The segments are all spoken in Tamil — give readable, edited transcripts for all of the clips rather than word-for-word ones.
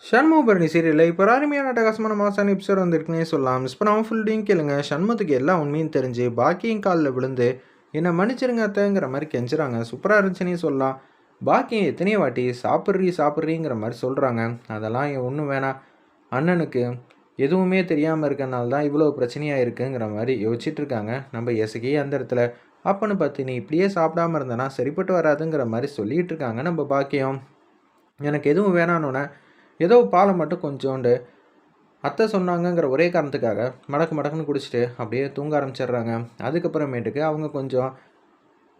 சண்முகபரணி சீரியலில் இப்போ அருமையான அட்டகாசமான மாசான எபிசோட் வந்திருக்குன்னே சொல்லலாம். மிஸ் பண்ணாமல் ஃபுல்டையும் கேளுங்க. சண்முகத்துக்கு எல்லா உண்மையும் தெரிஞ்சு பாக்கியும் காலில் விழுந்து என்னை மன்னிச்சிருங்க அத்தைங்கிற மாதிரி கெஞ்சுறாங்க. சூப்பராக இருந்துச்சுன்னே சொல்லலாம். பாக்கியம் எத்தனையோ வாட்டி சாப்பிட்றீங்கிற மாதிரி சொல்கிறாங்க. அதெல்லாம் ஒன்றும் வேணாம், அண்ணனுக்கு எதுவுமே தெரியாமல் இருக்கனால தான் இவ்வளோ பிரச்சனையாக இருக்குங்கிற மாதிரி யோசிச்சுட்டு இருக்காங்க நம்ம எசகியே அந்த இடத்துல. அப்பன்னு பார்த்து நீ இப்படியே சாப்பிடாம இருந்தனா சரிப்பட்டு வராதுங்கிற மாதிரி சொல்லிகிட்டு இருக்காங்க நம்ம பாக்கியம். எனக்கு எதுவும் வேணான்னொன்னே ஏதோ பாலை மட்டும் கொஞ்சோண்டு அத்தை சொன்னாங்கங்கிற ஒரே காரணத்துக்காக மடக்குன்னு குடிச்சிட்டு அப்படியே தூங்க ஆரம்பிச்சிடுறாங்க. அதுக்கப்புறமேட்டுக்கு அவங்க கொஞ்சம்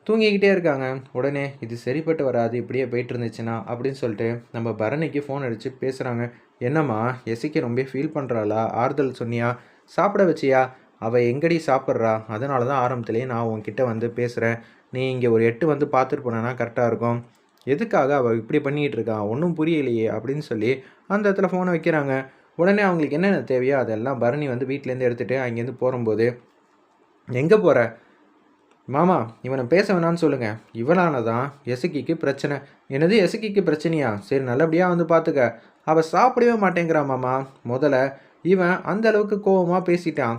தூங்கிக்கிட்டே இருக்காங்க. உடனே இது சரிப்பட்டு வராது இப்படியே போயிட்டு இருந்துச்சுன்னா அப்படின்னு சொல்லிட்டு நம்ம பரணிக்கு ஃபோன் அடித்து பேசுகிறாங்க. என்னம்மா எசிக்க ரொம்ப ஃபீல் பண்ணுறாளா? ஆறுதல் சொன்னியா? சாப்பிட வச்சியா? அவள் எங்கடி சாப்பிட்றா? அதனால தான் ஆரம்பத்துலேயே நான் உன்கிட்ட வந்து பேசுகிறேன். நீ இங்கே ஒரு 8 வந்து பார்த்துட்டு போனேன்னா கரெக்டாக இருக்கும். எதுக்காக அவள் இப்படி பண்ணிகிட்டு இருக்கான் ஒன்றும் புரியலையே அப்படின்னு சொல்லி அந்த இடத்துல ஃபோனை வைக்கிறாங்க. உடனே அவங்களுக்கு என்னென்ன தேவையோ அதெல்லாம் பரணி வந்து வீட்டிலேருந்து எடுத்துகிட்டு அங்கேருந்து போகும்போது, எங்கே போகிற மாமா? இவனை பேச வேணான்னு சொல்லுங்கள். இவனால தான் எசக்கிக்கு பிரச்சனை. என்னது எசக்கிக்கு பிரச்சனையா? சரி நல்லபடியாக வந்து பார்த்துக்க. அவள் சாப்பிடவே மாட்டேங்கிறா மாமா. முதல்ல இவன் அந்த அளவுக்கு கோபமாக பேசிட்டான்.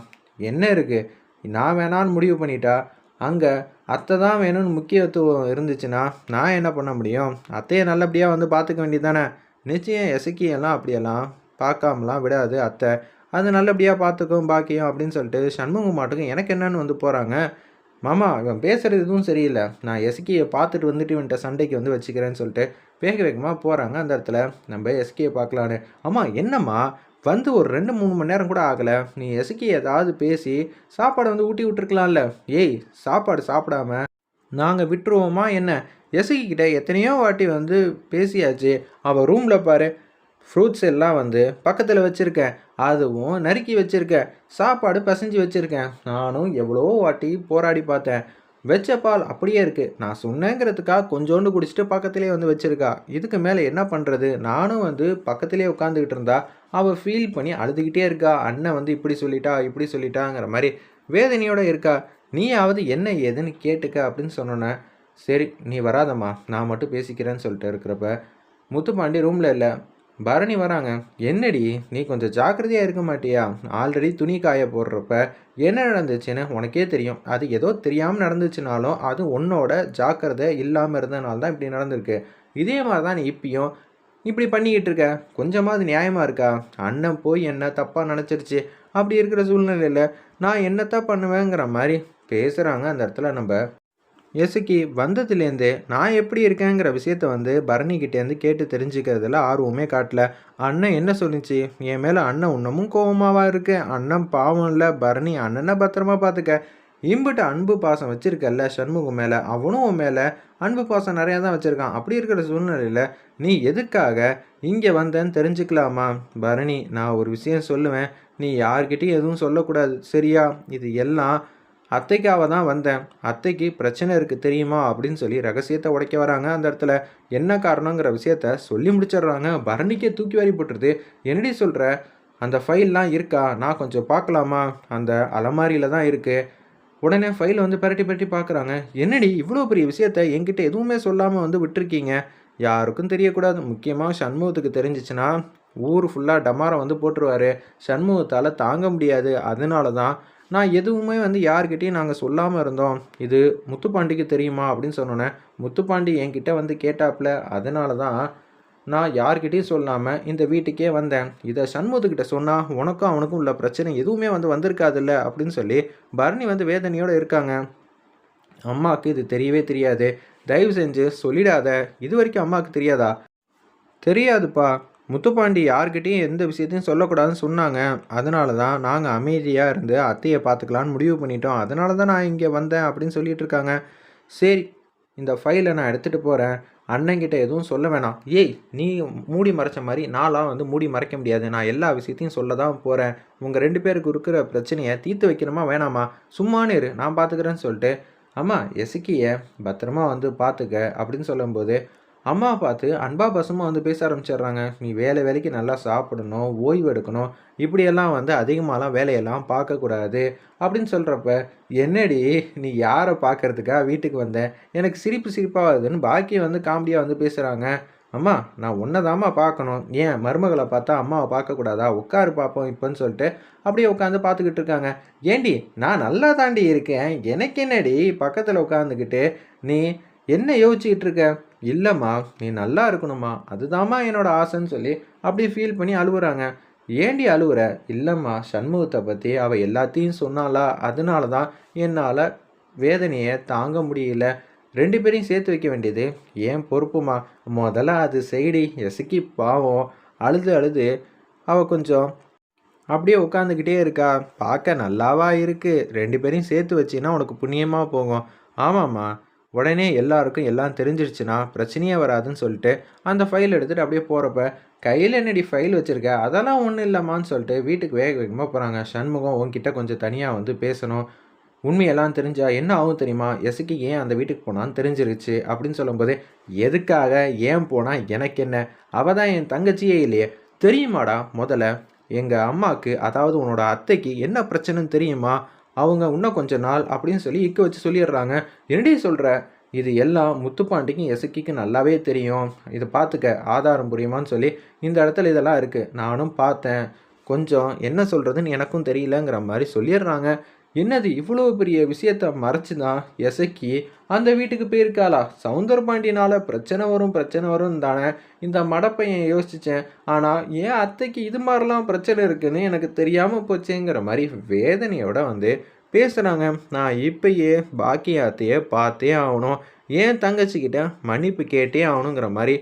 என்ன இருக்குது? நான் வேணான்னு முடிவு பண்ணிட்டா அங்கே அத்தை தான் வேணும்னு முக்கியத்துவம் இருந்துச்சுன்னா நான் என்ன பண்ண முடியும்? அத்தையை நல்லபடியாக வந்து பார்த்துக்க வேண்டியது தானே. நிச்சயம் எசக்கியெல்லாம் அப்படியெல்லாம் பார்க்காமலாம் விடாது அத்தை. அது நல்லபடியாக பார்த்துக்கும் பாக்கியம் அப்படின்னு சொல்லிட்டு சண்முகம் மாட்டுக்கும் எனக்கு என்னன்னு வந்து போகிறாங்க. மாமா இவன் பேசுகிறது எதுவும் சரியில்லை. நான் எஸ்கியை பார்த்துட்டு வந்துட்டு இவன்ட்ட சண்டைக்கு வந்து வச்சுக்கிறேன்னு சொல்லிட்டு வேகமாக போகிறாங்க. அந்த இடத்துல நம்ம எஸ்கியை பார்க்கலான்னு. அம்மா என்னம்மா வந்து ஒரு 2-3 மணி நேரம் கூட ஆகலை. நீ எஸ்கி ஏதாவது பேசி சாப்பாடை வந்து ஊட்டி விட்டுருக்கலாம்ல. ஏய் சாப்பாடு சாப்பிடாம நாங்கள் விட்டுருவோமா என்ன? எஸ்கிக்கிட்ட எத்தனையோ வாட்டி வந்து பேசியாச்சு. அவள் ரூமில் பாரு, ஃப்ரூட்ஸ் எல்லாம் வந்து பக்கத்தில் வச்சுருக்கேன், அதுவும் நறுக்கி வச்சுருக்கேன், சாப்பாடு பசைஞ்சு வச்சுருக்கேன். நானும் எவ்வளோ வாட்டி போராடி பார்த்தேன். வச்ச பால் அப்படியே இருக்குது. நான் சொன்னேங்கிறதுக்காக கொஞ்சோண்டு குடிச்சிட்டு பக்கத்துலேயே வந்து வச்சுருக்கா. இதுக்கு மேலே என்ன பண்ணுறது? நானும் வந்து பக்கத்துலேயே உட்காந்துக்கிட்டு இருந்தா அவள் ஃபீல் பண்ணி அழுதுகிட்டே இருக்கா. அண்ணன் வந்து இப்படி சொல்லிட்டாங்கிற மாதிரி வேதனையோடு இருக்கா. நீயாவது என்ன ஏதுன்னு கேட்டுக்க அப்படின்னு சொன்னோன்னே, சரி நீ வராதம்மா நான் மட்டும் பேசிக்கிறேன்னு சொல்லிட்டு இருக்கிறப்ப முத்துப்பாண்டி ரூமில் இல்லை. பரணி வராங்க. என்னடி நீ கொஞ்சம் ஜாக்கிரதையாக இருக்க மாட்டியா? ஆல்ரெடி துணி காய போடுறப்ப என்ன நடந்துச்சுன்னு உனக்கே தெரியும். அது ஏதோ தெரியாமல் நடந்துச்சுனாலும் அது உன்னோட ஜாக்கிரதை இல்லாமல் இருந்தனால தான் இப்படி நடந்திருக்கு. இதே மாதிரி தான் நீ இப்பயும் இப்படி பண்ணிக்கிட்டு இருக்க. கொஞ்சமாவது நியாயமாக இருக்கா? அண்ணன் போய் என்ன தப்பாக நினச்சிருச்சு. அப்படி இருக்கிற சூழ்நிலையில் நான் என்னத்தான் பண்ணுவேங்கிற மாதிரி பேசுகிறாங்க. அந்த இடத்துல நம்ம எசுக்கி வந்ததுலேருந்தே நான் எப்படி இருக்கேங்கிற விஷயத்த வந்து பரணிக்கிட்டேருந்து கேட்டு தெரிஞ்சுக்கிறதுல ஆர்வமே காட்டல. அண்ணன் என்ன சொல்லிச்சு? என் மேலே அண்ணன் இன்னமும் கோபமாவா இருக்கு? அண்ணன் பாவம் இல்லை பரணி, அண்ணனை பத்திரமா பார்த்துக்க. இம்பிட்டு அன்பு பாசம் வச்சுருக்கல்ல சண்முகம் மேலே, அவனும் உன் மேலே அன்பு பாசம் நிறையா தான் வச்சுருக்கான். அப்படி இருக்கிற சூழ்நிலையில் நீ எதுக்காக இங்கே வந்தேன்னு தெரிஞ்சுக்கலாமா? பரணி நான் ஒரு விஷயம் சொல்லுவேன், நீ யார்கிட்டையும் எதுவும் சொல்லக்கூடாது சரியா? இது எல்லாம் அத்தைக்காக தான் வந்தேன். அத்தைக்கு பிரச்சனை இருக்குது தெரியுமா அப்படின்னு சொல்லி ரகசியத்தை உடைக்க வராங்க. அந்த இடத்துல என்ன காரணங்கிற விஷயத்த சொல்லி முடிச்சிடுறாங்க. பரணிக்கே தூக்கி வாரி போட்டுருது. என்னடி சொல்கிற? அந்த ஃபைல்லாம் இருக்கா? நான் கொஞ்சம் பார்க்கலாமா? அந்த அலமாரியில் தான் இருக்குது. உடனே ஃபைல் வந்து பரட்டி பார்க்குறாங்க. என்னடி இவ்வளோ பெரிய விஷயத்த என்கிட்ட எதுவுமே சொல்லாமல் வந்து விட்டுருக்கீங்க? யாருக்கும் தெரியக்கூடாது. முக்கியமாக சண்முகத்துக்கு தெரிஞ்சிச்சுன்னா ஊர் ஃபுல்லாக டமாரம் வந்து போட்டுருவார். சண்முகத்தால் தாங்க முடியாது. அதனால தான் நான் எதுவுமே வந்து யார்கிட்டையும் நாங்கள் சொல்லாமல் இருந்தோம். இது முத்துப்பாண்டிக்கு தெரியுமா அப்படின்னு சொன்னோன்னே, முத்துப்பாண்டி என்கிட்ட வந்து கேட்டாப்புல. அதனால தான் நான் யார்கிட்டையும் சொல்லாமல் இந்த வீட்டுக்கே வந்தேன். இதை சண்முகத்துக்கிட்ட சொன்னால் உனக்கும் அவனுக்கும் உள்ள பிரச்சனை எதுவுமே வந்து வந்திருக்காதுல்ல அப்படின்னு சொல்லி பரணி வந்து வேதனையோடு இருக்காங்க. அம்மாவுக்கு இது தெரியவே தெரியாது. தயவு செஞ்சு சொல்லிடாத. இது வரைக்கும் அம்மாவுக்கு தெரியாதா? தெரியாதுப்பா. முத்துப்பாண்டி யார்கிட்டையும் எந்த விஷயத்தையும் சொல்லக்கூடாதுன்னு சொன்னாங்க. அதனால தான் நாங்கள் அமைதியாக இருந்து அத்தையை பார்த்துக்கலான்னு முடிவு பண்ணிட்டோம். அதனால தான் நான் இங்கே வந்தேன் அப்படின்னு சொல்லிட்டு இருக்காங்க. சரி இந்த ஃபைலை நான் எடுத்துகிட்டு போகிறேன். அண்ணங்கிட்ட எதுவும் சொல்ல வேணாம். ஏய் நீ மூடி மறைச்ச மாதிரி நான்லாம் வந்து மூடி மறைக்க முடியாது. நான் எல்லா விஷயத்தையும் சொல்ல தான் போகிறேன். உங்கள் 2 பேருக்கு இருக்கிற பிரச்சனையை தீர்த்து வைக்கணுமா வேணாமா? சும்மானு இரு நான் பார்த்துக்கிறேன்னு சொல்லிட்டு, அம்மா எசக்கியை பத்திரமா வந்து பார்த்துக்க அப்படின்னு சொல்லும்போது அம்மா பார்த்து அன்பா பசமாக வந்து பேச ஆரம்பிச்சிடுறாங்க. நீ வேலைக்கு நல்லா சாப்பிடணும், ஓய்வு எடுக்கணும், இப்படியெல்லாம் வந்து அதிகமாகலாம் வேலையெல்லாம் பார்க்கக்கூடாது அப்படின்னு சொல்கிறப்ப, என்னடி நீ யாரை பார்க்கறதுக்கா வீட்டுக்கு வந்த? எனக்கு சிரிப்பாக வருதுன்னு பாக்கியம் வந்து காமெடியாக வந்து பேசுகிறாங்க. அம்மா நான் உன்னை தாம்மா பார்க்கணும். ஏன் மருமகளை பார்த்தா அம்மாவை பார்க்கக்கூடாதா? உட்காரு பார்ப்போம் இப்போன்னு சொல்லிட்டு அப்படியே உட்காந்து பார்த்துக்கிட்டு இருக்காங்க. ஏண்டி நான் நல்லா தாண்டி இருக்கேன். எனக்கு என்னடி பக்கத்தில் உட்காந்துக்கிட்டு நீ என்ன யோசிச்சுக்கிட்டு இருக்க? இல்லைம்மா நீ நல்லா இருக்கணும்மா, அதுதாம்மா என்னோட ஆசைன்னு சொல்லி அப்படி ஃபீல் பண்ணி அழுவுறாங்க. ஏண்டி அழுவுற? இல்லைம்மா சண்முகத்தை பற்றி அவள் எல்லாத்தையும் சொன்னாலா, அதனால தான் என்னால் வேதனையை தாங்க முடியல. 2 பேரையும் சேர்த்து வைக்க வேண்டியது ஏன் பொறுப்புமா. முதல்ல அது செய்டி. எசக்கி பாவம் அழுது அழுது அவள் கொஞ்சம் அப்படியே உட்காந்துக்கிட்டே இருக்கா. பார்க்க நல்லாவா இருக்கு. 2 பேரையும் சேர்த்து வச்சின்னா உனக்கு புண்ணியமாக போகும். ஆமாம்மா உடனே எல்லாருக்கும் எல்லாம் தெரிஞ்சிருச்சுன்னா பிரச்சனையே வராதுன்னு சொல்லிட்டு அந்த ஃபைல் எடுத்துகிட்டு அப்படியே போகிறப்ப கையில் என்னடி ஃபைல் வச்சுருக்க? அதெல்லாம் ஒன்றும் இல்லைம்மான்னு சொல்லிட்டு வீட்டுக்கு வேக வேகமாக போகிறாங்க. சண்முகம் உன்கிட்ட கொஞ்சம் தனியாக வந்து பேசணும். உண்மையெல்லாம் தெரிஞ்சா என்ன ஆகும் தெரியுமா? எசக்கி ஏன் அந்த வீட்டுக்கு போனான்னு தெரிஞ்சிருச்சு அப்படின்னு சொல்லும்போது, எதுக்காக ஏன் போனா எனக்கு என்ன? அவள் தான் என் தங்கச்சியே இல்லையே. தெரியுமாடா முதல்ல எங்கள் அம்மாவுக்கு, அதாவது உன்னோட அத்தைக்கு என்ன பிரச்சனைன்னு தெரியுமா? அவங்க இன்னும் கொஞ்ச நாள் அப்படின்னு சொல்லி இக்க வச்சு சொல்லிடுறாங்க. என்னடி சொல்கிற? இது எல்லாம் முத்துப்பாண்டிக்கும் எசக்கிக்கும் நல்லாவே தெரியும். இதை பார்த்துக்க ஆதாரம் புரியுமான்னு சொல்லி இந்த இடத்துல இதெல்லாம் இருக்குது. நானும் பார்த்தேன். கொஞ்சம் என்ன சொல்கிறதுன்னு எனக்கும் தெரியலங்கிற மாதிரி சொல்லிடுறாங்க. என்னது இவ்வளோ பெரிய விஷயத்த மறைச்சு தான் எசக்கி அந்த வீட்டுக்கு போயிருக்காளா? சவுந்தர பாண்டியனால பிரச்சனை வரும் தானே இந்த மடப்பையன் யோசித்தேன். ஆனால் ஏன் அத்தைக்கு இது மாதிரிலாம் பிரச்சனை இருக்குன்னு எனக்கு தெரியாமல் போச்சேங்கிற மாதிரி வேதனையோட வந்து பேசுகிறாங்க. நான் இப்பயே பாக்கிய அத்தையை பார்த்தே ஆகணும். ஏன் தங்கச்சிக்கிட்ட மன்னிப்பு கேட்டே ஆகணுங்கிற மாதிரி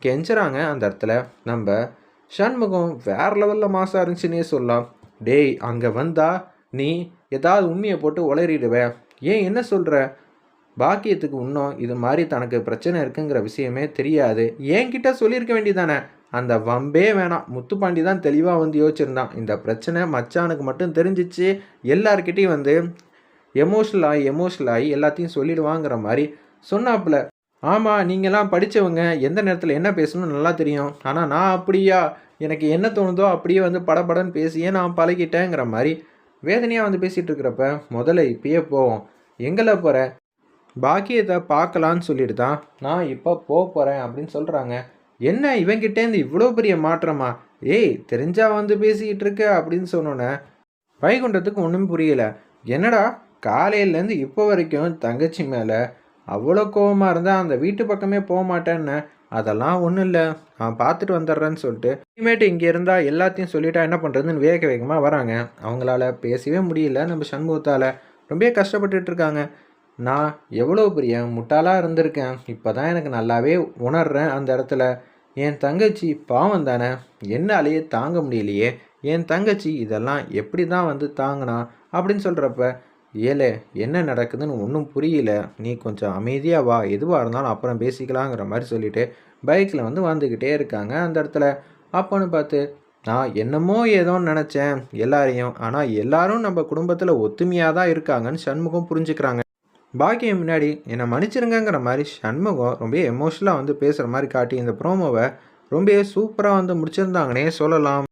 கெஞ்சுறாங்க. அந்த இடத்துல நம்ம சண்முகம் வேற லெவலில் மாசா இருந்துச்சுன்னே சொல்லலாம். டேய் அங்கே வந்தா நீ ஏதாவது உண்மையை போட்டு உளறிடுவேன். ஏன் என்ன சொல்கிற? பாக்கியத்துக்கு இன்னும் இது மாதிரி தனக்கு பிரச்சனை இருக்குங்கிற விஷயமே தெரியாது. என்கிட்ட சொல்லியிருக்க வேண்டியதானே. அந்த வம்பே வேணாம். முத்துப்பாண்டி தான் தெளிவாக வந்து யோசிச்சிருந்தான். இந்த பிரச்சனை மச்சானுக்கு மட்டும் தெரிஞ்சிச்சு எல்லார்கிட்டையும் வந்து எமோஷ்னல் ஆகி எல்லாத்தையும் சொல்லிடுவாங்கிற மாதிரி சொன்னாப்புல. ஆமாம் நீங்களாம் படித்தவங்க எந்த நேரத்தில் என்ன பேசணும்னு நல்லா தெரியும். ஆனால் நான் அப்படியா? எனக்கு என்ன தோணுதோ அப்படியே வந்து படபடன்னு பேசியே நான் பழகிட்டேங்கிற மாதிரி வேதனையாக வந்து பேசிகிட்டு இருக்கிறப்ப முதல்ல இப்பயே போவோம். எங்களை போகிற பாக்கியத்தை பார்க்கலான்னு சொல்லிட்டு தான் நான் இப்போ போகிறேன் அப்படின்னு சொல்கிறாங்க. என்ன இவங்கிட்டேருந்து இவ்வளோ பெரிய மாற்றமா? ஏய் தெரிஞ்சா வந்து பேசிக்கிட்டு இருக்க அப்படின்னு சொன்னோன்னே வைகுண்டத்துக்கு ஒன்றும் புரியல. என்னடா காலையிலேருந்து இப்போ வரைக்கும் தங்கச்சி மேலே அவ்வளோ கோவமாக இருந்தால் அந்த வீட்டு பக்கமே போக மாட்டேன்னு. அதெல்லாம் ஒன்றும் இல்லை நான் பார்த்துட்டு வந்துடுறேன்னு சொல்லிட்டு இனிமேட்டு இங்கே இருந்தால் எல்லாத்தையும் சொல்லிட்டா என்ன பண்ணுறதுன்னு வேக வேகமாக வராங்க. அவங்களால பேசவே முடியல. நம்ம சண்முகத்தால் ரொம்ப கஷ்டப்பட்டுட்டு இருக்காங்க. நான் எவ்வளோ பெரிய முட்டாளாக இருந்திருக்கேன். இப்போ தான் எனக்கு நல்லாவே உணர்றேன். அந்த இடத்துல என் தங்கச்சி பாவம் தானே, என்னாலேயே தாங்க முடியலையே. என் தங்கச்சி இதெல்லாம் எப்படி தான் வந்து தாங்கினா அப்படின்னு சொல்கிறப்ப, ஏலே என்ன நடக்குதுன்னு ஒன்றும் புரியல. நீ கொஞ்சம் அமைதியாக வா, எதுவாக இருந்தாலும் அப்புறம் பேசிக்கலாங்கிற மாதிரி சொல்லிவிட்டு பைக்கில் வந்து வந்துக்கிட்டே இருக்காங்க. அந்த இடத்துல அப்போன்னு பார்த்து நான் என்னமோ ஏதோன்னு நினச்சேன் எல்லாரையும். ஆனால் எல்லாரும் நம்ம குடும்பத்தில் ஒத்துமையாக தான் இருக்காங்கன்னு சண்முகம் புரிஞ்சுக்கிறாங்க. பாக்கியம் முன்னாடி என்னை மன்னிச்சிருங்கிற மாதிரி சண்முகம் ரொம்ப எமோஷ்னலாக வந்து பேசுகிற மாதிரி காட்டி இந்த ப்ரோமோவை ரொம்ப சூப்பராக வந்து முடிச்சிருந்தாங்கன்னே சொல்லலாம்.